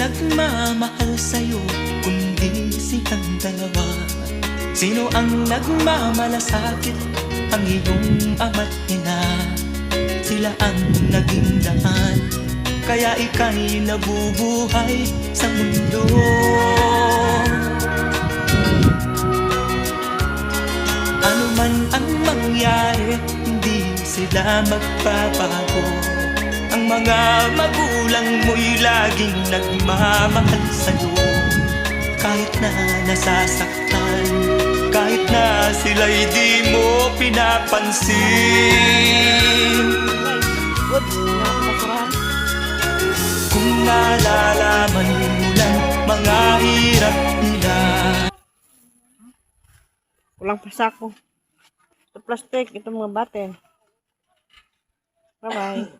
nagmamahal sa'yo kundi silang dalawa? Sino ang nagmamalasakit? Ang iyong ama't ina. Sila ang naging daan, kaya ika'y nabubuhay sa mundo. Ano man ang mangyari, hindi sila magbabago. Ang mga magulang mo'y laging nagmamahal sa'yo. Kahit na nasasaktan, kahit na sila'y di mo pinapansin. Kung nalalaman mo lang mga hirap nila. Kulang pa sako. Ito plastic, ito mga batel. Bye-bye.